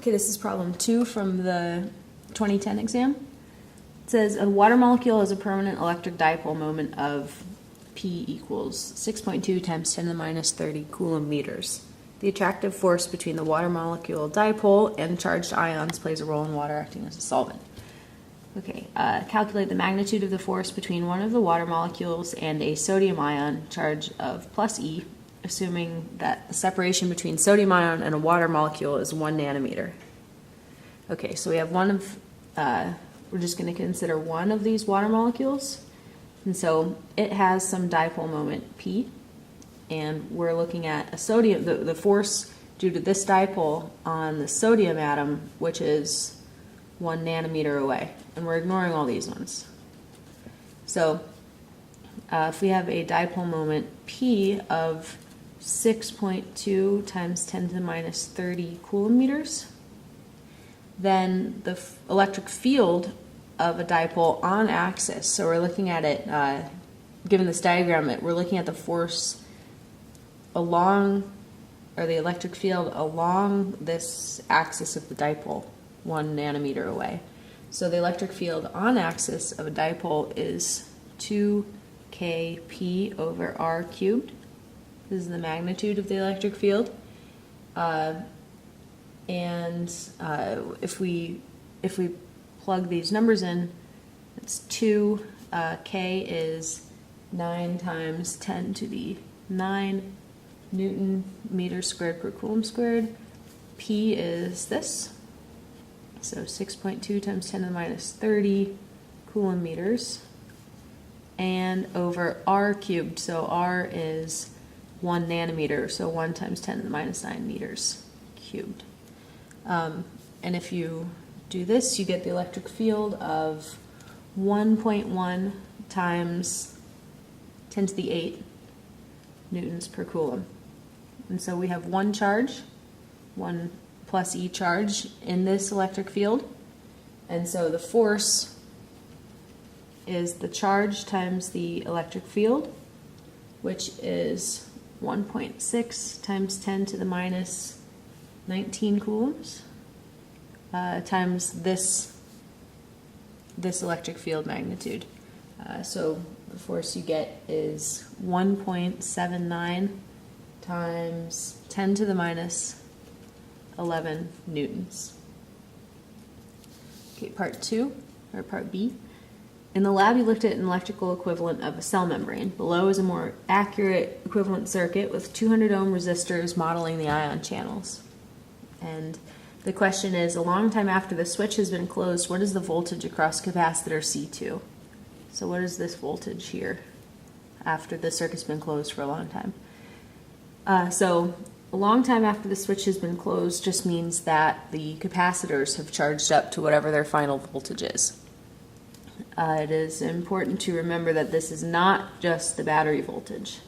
Okay, this is problem 2 from the 2010 exam. It says a water molecule has a permanent electric dipole moment of P equals 6.2 times 10 to the minus 30 coulomb meters. The attractive force between the water molecule dipole and charged ions plays a role in water acting as a solvent. Okay, calculate the magnitude of the force between one of the water molecules and a sodium ion charge of plus E, assuming that the separation between sodium ion and a water molecule is 1 nanometer. Okay, so we have we're just going to consider one of these water molecules. And so it has some dipole moment P, and we're looking at a sodium, the force due to this dipole on the sodium atom, which is 1 nanometer away. And we're ignoring all these ones. So if we have a dipole moment P of 6.2 times 10 to the minus 30 coulomb meters, then the electric field of a dipole on axis, so we're looking at it, given this diagram, we're looking at the force along, or the electric field along this axis of the dipole, 1 nanometer away. So the electric field on axis of a dipole is 2kp over r cubed. This is the magnitude of the electric field. If we plug these numbers in, it's 2, k is 9 times 10 to the 9 Newton meters squared per coulomb squared. P is this, so 6.2 times 10 to the minus 30 coulomb meters, and over r cubed, so r is 1 nanometer, so 1 times 10 to the minus 9 meters cubed. And if you do this, you get the electric field of 1.1 times 10 to the 8 newtons per coulomb. And so we have one charge, 1 plus E charge in this electric field. And so the force is the charge times the electric field, which is 1.6 times 10 to the minus 19 coulombs times this electric field magnitude. So the force you get is 1.79 times 10 to the minus 11 newtons. Okay, part 2, or part B. In the lab, you looked at an electrical equivalent of a cell membrane. Below is a more accurate equivalent circuit with 200 ohm resistors modeling the ion channels. And the question is, a long time after the switch has been closed, what is the voltage across capacitor C2? So what is this voltage here after the circuit's been closed for a long time? So a long time after the switch has been closed just means that the capacitors have charged up to whatever their final voltage is. It is important to remember that this is not just the battery voltage.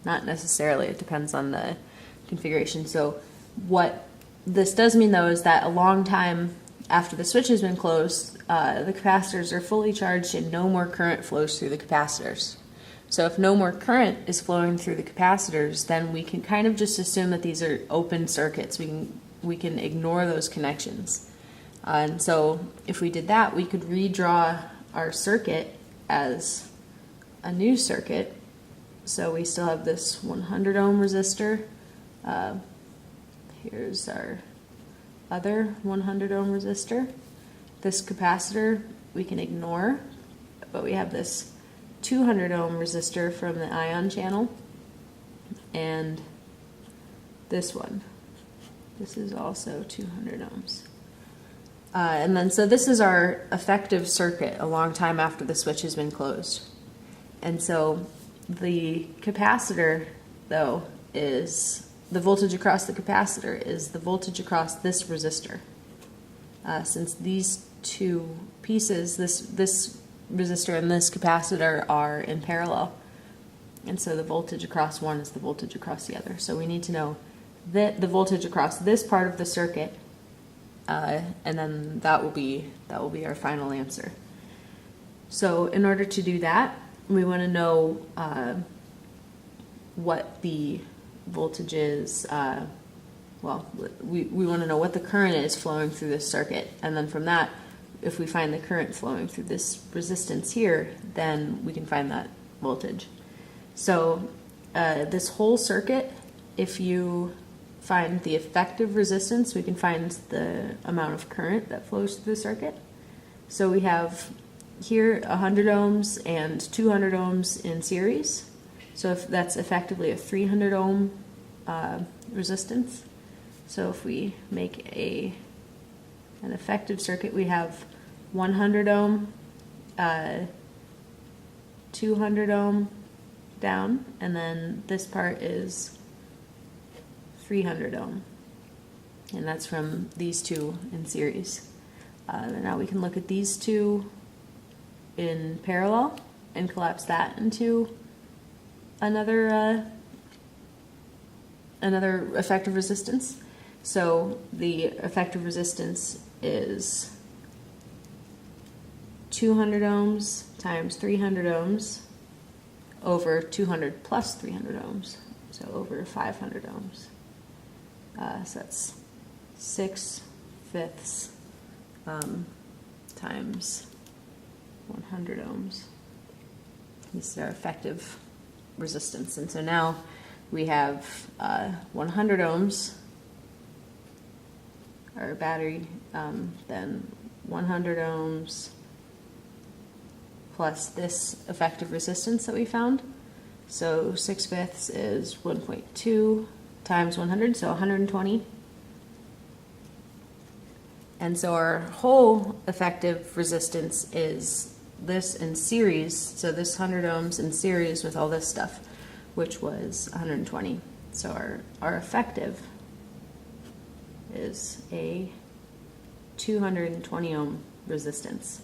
Not necessarily, it depends on the configuration. So what this does mean, though, is that a long time after the switch has been closed, the capacitors are fully charged and no more current flows through the capacitors. So if no more current is flowing through the capacitors, then we can kind of just assume that these are open circuits. We can ignore those connections. And so if we did that, we could redraw our circuit as a new circuit. So we still have this 100 ohm resistor. Here's our other 100 ohm resistor. This capacitor we can ignore, but we have this 200 ohm resistor from the ion channel, and this one. This is also 200 ohms. And then so this is our effective circuit a long time after the switch has been closed. And so the capacitor, though, is the voltage across the capacitor is the voltage across this resistor. Since these two pieces, this resistor and this capacitor, are in parallel, and so the voltage across one is the voltage across the other. So we need to know that the voltage across this part of the circuit, and then that will be our final answer. So in order to do that, we want to know what the voltage is, well, we want to know what the current is flowing through this circuit. And then from that, if we find the current flowing through this resistance here, then we can find that voltage. So this whole circuit, if you find the effective resistance, we can find the amount of current that flows through the circuit. So we have here 100 ohms and 200 ohms in series. So if that's effectively a 300 ohm resistance. So if we make an effective circuit, we have 100 ohm, 200 ohm down, and then this part is 300 ohm. And that's from these two in series. Now we can look at these two in parallel and collapse that into another effective resistance. So the effective resistance is 200 ohms times 300 ohms over 200 plus 300 ohms, so over 500 ohms. So that's 6/5 times 100 ohms. This is our effective resistance. And so now we have 100 ohms, our battery, then 100 ohms plus this effective resistance that we found. So 6/5 is 1.2 times 100, so 120. And so our whole effective resistance is this in series, so this 100 ohms in series with all this stuff, which was 120. So our effective is a 220 ohm resistance.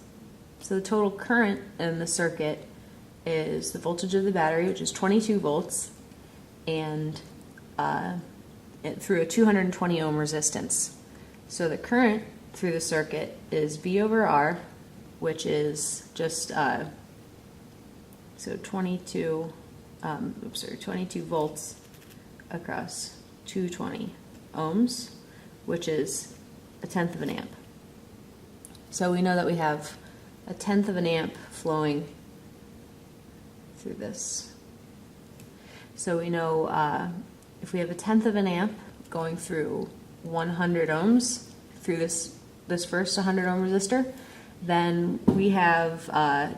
So the total current in the circuit is the voltage of the battery, which is 22 volts, and through a 220 ohm resistance. So the current through the circuit is V over R, which is just so 22 volts across 220 ohms, which is 1/10 of an amp. So we know that we have 1/10 of an amp flowing through this. So we know if we have 1/10 of an amp going through 100 ohms through this first 100 ohm resistor, then we have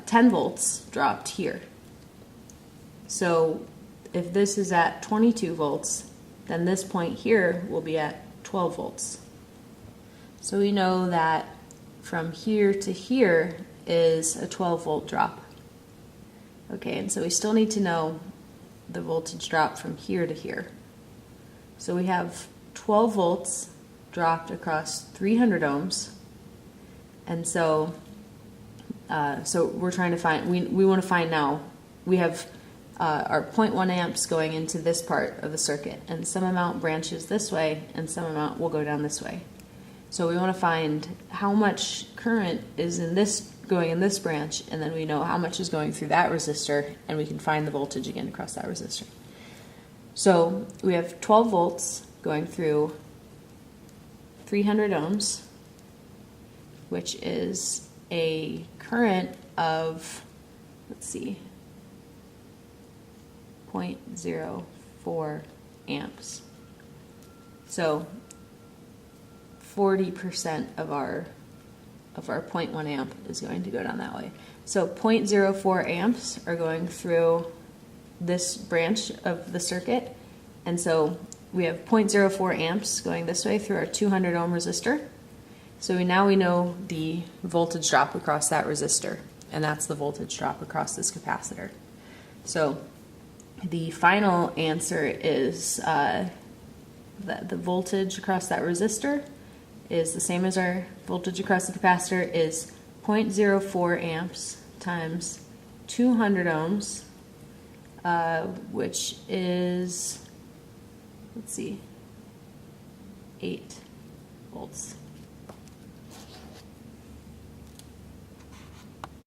10 volts dropped here. So if this is at 22 volts, then this point here will be at 12 volts. So we know that from here to here is a 12 volt drop. Okay, and so we still need to know the voltage drop from here to here. So we have 12 volts dropped across 300 ohms. And so we're trying to find, we want to find now, we have our 0.1 amps going into this part of the circuit, and some amount branches this way and some amount will go down this way. So we want to find how much current is in this, going in this branch, and then we know how much is going through that resistor, and we can find the voltage again across that resistor. So we have 12 volts going through 300 ohms, which is a current of, let's see, 0.04 amps. So 40% of our 0.1 amp is going to go down that way. So 0.04 amps are going through this branch of the circuit, and so we have 0.04 amps going this way through our 200 ohm resistor. So now we know the voltage drop across that resistor, and that's the voltage drop across this capacitor. So the final answer is that the voltage across that resistor is the same as our voltage across the capacitor, is 0.04 amps times 200 ohms, which is, let's see, 8 volts.